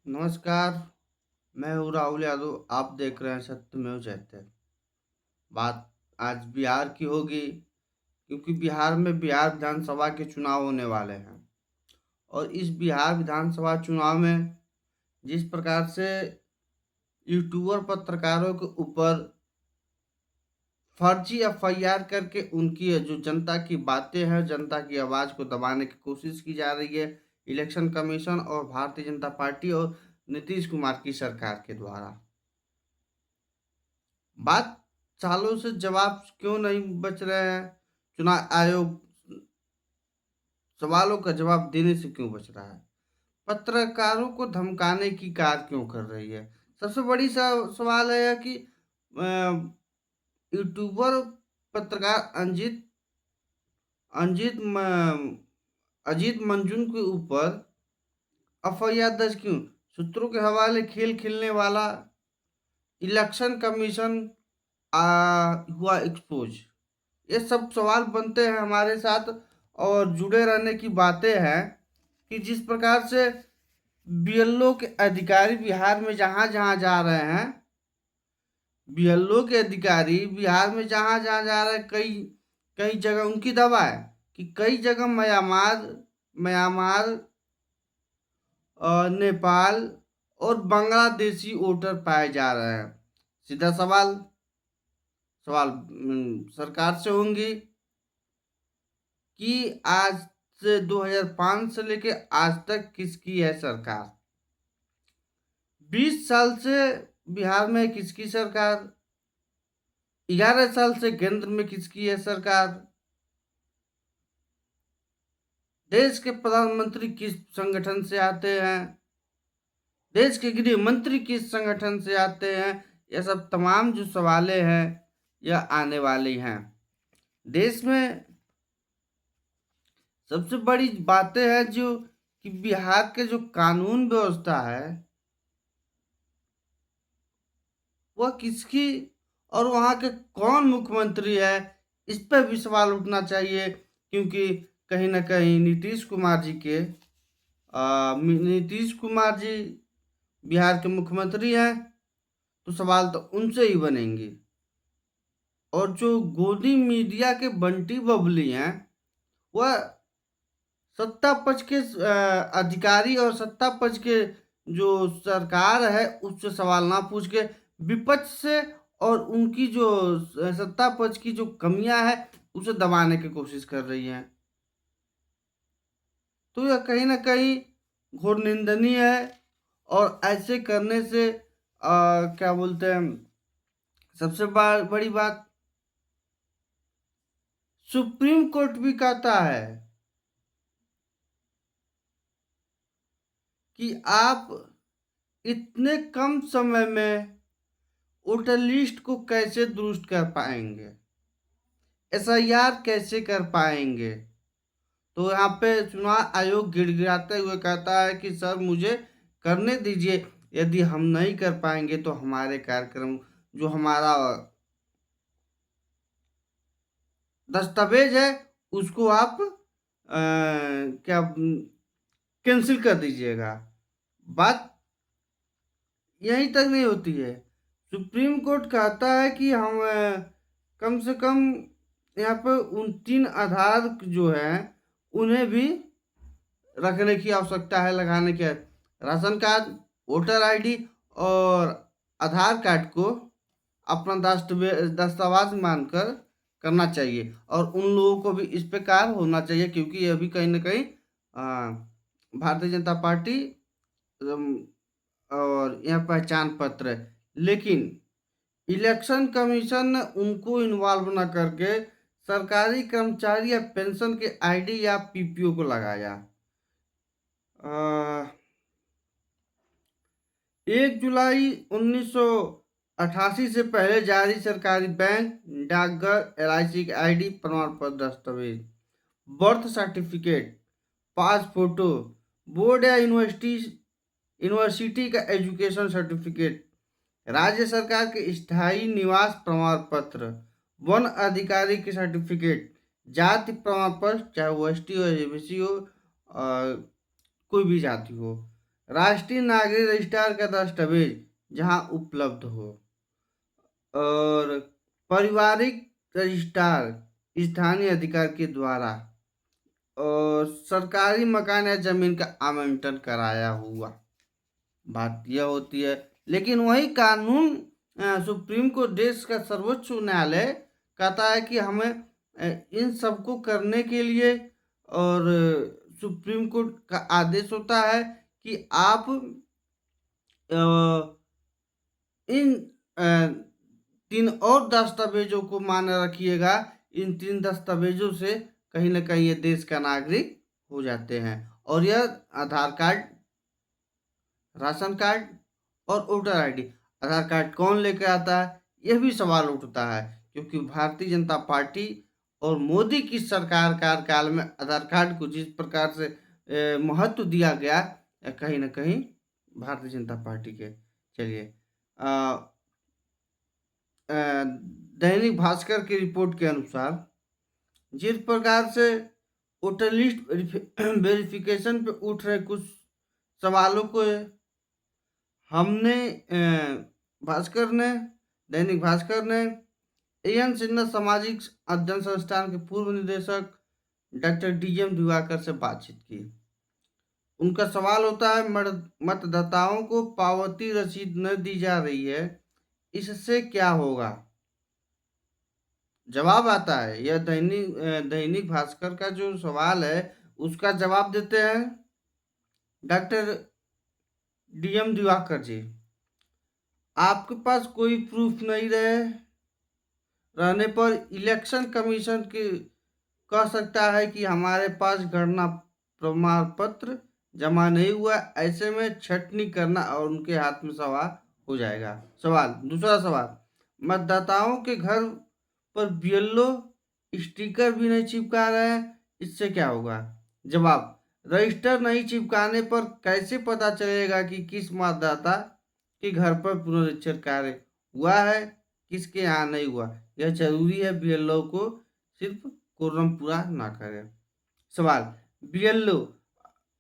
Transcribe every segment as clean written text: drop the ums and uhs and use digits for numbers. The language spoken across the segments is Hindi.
नमस्कार, मैं हूँ राहुल यादव। आप देख रहे हैं सत्यमेव जयते। बात आज बिहार की होगी, क्योंकि बिहार में बिहार विधानसभा के चुनाव होने वाले हैं। और इस बिहार विधानसभा चुनाव में जिस प्रकार से यूट्यूबर पत्रकारों के ऊपर फर्जी एफआईआर करके उनकी जो जनता की बातें हैं, जनता की आवाज को दबाने की कोशिश की जा रही है, इलेक्शन कमीशन और भारतीय जनता पार्टी और नीतीश कुमार की सरकार के द्वारा। बात सालों से जवाब क्यों नहीं बच रहे हैं? चुनाव आयोग सवालों का जवाब देने से क्यों बच रहा है? पत्रकारों को धमकाने की कार क्यों कर रही है? सबसे बड़ी सवाल है कि यूट्यूबर पत्रकार अंजित अजीत मंजून के ऊपर एफआईआर दर्ज क्यों? सूत्रों के हवाले खेल खेलने वाला इलेक्शन कमीशन हुआ एक्सपोज। ये सब सवाल बनते हैं हमारे साथ और जुड़े रहने की बातें हैं कि जिस प्रकार से बीएलओ के अधिकारी बिहार में जहां जहां जा रहे हैं, बीएलओ के अधिकारी बिहार में जहां जहां जा रहे हैं, कई कई जगह उनकी दवा है कि कई जगह म्यांमार म्यांमार नेपाल और बांग्लादेशी वोटर पाए जा रहे हैं। सीधा सवाल सवाल सरकार से होंगी कि आज से 2005 से लेके आज तक किसकी है सरकार? 20 साल से बिहार में किसकी सरकार? 11 साल से केंद्र में किसकी है सरकार? देश के प्रधानमंत्री किस संगठन से आते हैं? देश के गृह मंत्री किस संगठन से आते हैं? यह सब तमाम जो सवालें हैं यह आने वाली हैं। देश में सबसे बड़ी बातें हैं जो कि बिहार के जो कानून व्यवस्था है वह किसकी और वहां के कौन मुख्यमंत्री है, इस पर भी सवाल उठना चाहिए। क्योंकि कहीं ना कहीं नीतीश कुमार जी बिहार के मुख्यमंत्री हैं, तो सवाल तो उनसे ही बनेंगे। और जो गोदी मीडिया के बंटी बबली हैं वह सत्ता पक्ष के अधिकारी और सत्ता पक्ष के जो सरकार है उससे सवाल ना पूछ के विपक्ष से और उनकी जो सत्ता पक्ष की जो कमियां है उसे दबाने की कोशिश कर रही हैं। तो यह कहीं ना कहीं घोर निंदनीय है। और ऐसे करने से क्या बोलते हैं, सबसे बड़ी बात, सुप्रीम कोर्ट भी कहता है कि आप इतने कम समय में वोटर लिस्ट को कैसे दुरुस्त कर पाएंगे, एसआईआर कैसे कर पाएंगे? तो यहाँ पे चुनाव आयोग गिड़गिड़ाते हुए कहता है कि सर मुझे करने दीजिए, यदि हम नहीं कर पाएंगे तो हमारे कार्यक्रम जो हमारा दस्तावेज है उसको आप क्या कैंसिल कर दीजिएगा। बात यहीं तक नहीं होती है, सुप्रीम कोर्ट कहता है कि हम कम से कम यहाँ पे उन 3 आधार जो है उन्हें भी रखने की आवश्यकता है, लगाने की है। राशन कार्ड, वोटर आईडी और आधार कार्ड को अपना दस्तावेज मानकर करना चाहिए और उन लोगों को भी इस पे कार्य होना चाहिए, क्योंकि यह भी कहीं ना कहीं भारतीय जनता पार्टी और यह पहचान पत्र है। लेकिन इलेक्शन कमीशन ने उनको इन्वॉल्व न करके सरकारी कर्मचारी या पेंशन के आईडी या पीपीओ को लगाया। 1 जुलाई 1988 से पहले जारी सरकारी बैंक, डाकघर, एलआईसी के आईडी, प्रमाण पत्र, दस्तावेज, बर्थ सर्टिफिकेट, पास फोटो, बोर्ड या यूनिवर्सिटी का एजुकेशन सर्टिफिकेट, राज्य सरकार के स्थायी निवास प्रमाण पत्र, वन अधिकारी के सर्टिफिकेट, जाति प्रमाण पत्र, चाहे वो एसटी हो, एबीसी हो, कोई भी जाति हो, राष्ट्रीय नागरिक रजिस्ट्रार का दस्तावेज जहां उपलब्ध हो, और पारिवारिक रजिस्ट्रार स्थानीय अधिकारी के द्वारा, और सरकारी मकान या जमीन का आवंटन कराया हुआ। बात यह होती है। लेकिन वही कानून सुप्रीम कोर्ट, देश का सर्वोच्च न्यायालय, कहता है कि हमें इन सबको करने के लिए, और सुप्रीम कोर्ट का आदेश होता है कि आप इन 3 और दस्तावेजों को मान्य रखिएगा। इन 3 दस्तावेजों से कहीं ना कहीं ये देश का नागरिक हो जाते हैं। और यह आधार कार्ड, राशन कार्ड और वोटर आईडी। आधार कार्ड कौन लेकर आता है, यह भी सवाल उठता है, क्योंकि भारतीय जनता पार्टी और मोदी की सरकार कार्यकाल में आधार कार्ड को जिस प्रकार से महत्व दिया गया, कहीं ना कहीं भारतीय जनता पार्टी के। चलिए, दैनिक भास्कर की रिपोर्ट के अनुसार जिस प्रकार से वोटर लिस्ट वेरिफिकेशन पे उठ रहे कुछ सवालों को हमने दैनिक भास्कर ने एएन सिन्हा सामाजिक अध्ययन संस्थान के पूर्व निदेशक डॉक्टर डीएम दिवाकर से बातचीत की। उनका सवाल होता है, मतदाताओं को पावती रसीद न दी जा रही है, इससे क्या होगा? जवाब आता है, यह दैनिक भास्कर का जो सवाल है उसका जवाब देते हैं डॉक्टर डीएम दिवाकर जी। आपके पास कोई प्रूफ नहीं रहने पर इलेक्शन कमीशन के कह सकता है कि हमारे पास गणना प्रमाण पत्र जमा नहीं हुआ, ऐसे में छटनी करना और उनके हाथ में सवाल हो जाएगा। दूसरा सवाल, मतदाताओं के घर पर बीएलओ स्टिकर भी नहीं चिपका रहे हैं, इससे क्या होगा? जवाब, रजिस्टर नहीं चिपकाने पर कैसे पता चलेगा कि किस मतदाता के घर पर पुनरीक्षण कार्य हुआ है, किसके यहाँ नहीं हुआ? यह जरूरी है बीएलओ को सिर्फ कोरम पूरा ना करे। सवाल, बीएलओ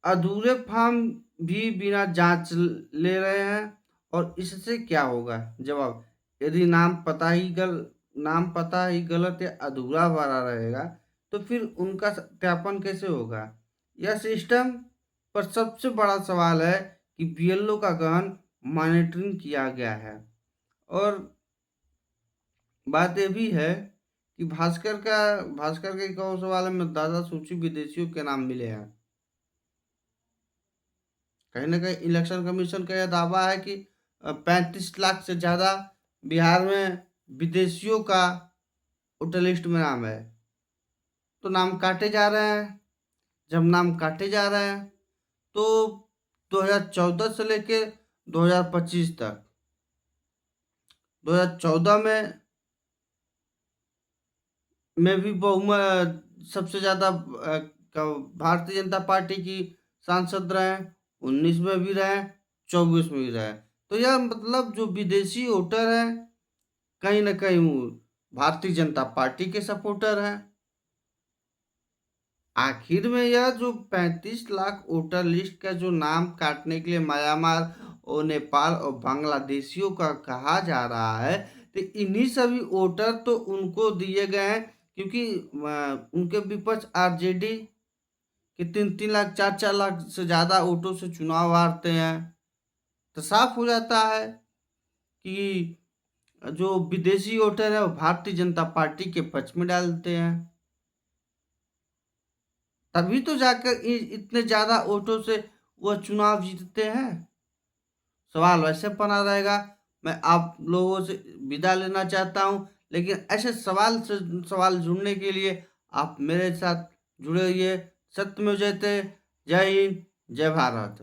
अधूरे फॉर्म भी बिना जांच ले रहे हैं और इससे क्या होगा? जवाब, यदि नाम पता ही गलत या अधूरा भरा रहेगा तो फिर उनका सत्यापन कैसे होगा? यह सिस्टम पर सबसे बड़ा सवाल है कि बीएलओ का गहन मॉनिटरिंग किया गया है। और बात यह भी है कि भास्कर के एक और सवाल में मतदाता सूची विदेशियों के नाम मिले हैं। कहीं ना कहीं इलेक्शन कमीशन का यह दावा है कि 35 लाख से ज़्यादा बिहार में विदेशियों का वोटर लिस्ट में नाम है, तो नाम काटे जा रहे हैं। जब नाम काटे जा रहे हैं तो 2014 से लेके 2025 तक, 2014 में भी बहुमत सबसे ज़्यादा भारतीय जनता पार्टी की सांसद रहे, 19 में भी रहे, 24 में भी रहे। तो यह मतलब जो विदेशी वोटर हैं कहीं ना कहीं वो भारतीय जनता पार्टी के सपोर्टर हैं। आखिर में यह जो 35 लाख वोटर लिस्ट का जो नाम काटने के लिए म्यांमार और नेपाल और बांग्लादेशियों का कहा जा रहा है, तो इन्हीं सभी वोटर तो उनको दिए गए हैं क्योंकि उनके विपक्ष आरजेडी कि 3-3 लाख 4-4 लाख से ज़्यादा वोटों से चुनाव हारते हैं। तो साफ हो जाता है कि जो विदेशी वोटर है वो भारतीय जनता पार्टी के पक्ष में डालते हैं, तभी तो जाकर इतने ज़्यादा वोटों से वह चुनाव जीतते हैं। सवाल वैसे बना रहेगा। मैं आप लोगों से विदा लेना चाहता हूं, लेकिन ऐसे सवाल जुड़ने के लिए आप मेरे साथ जुड़े रहिए। सत्यमेव जयते। जय हिंद, जय भारत।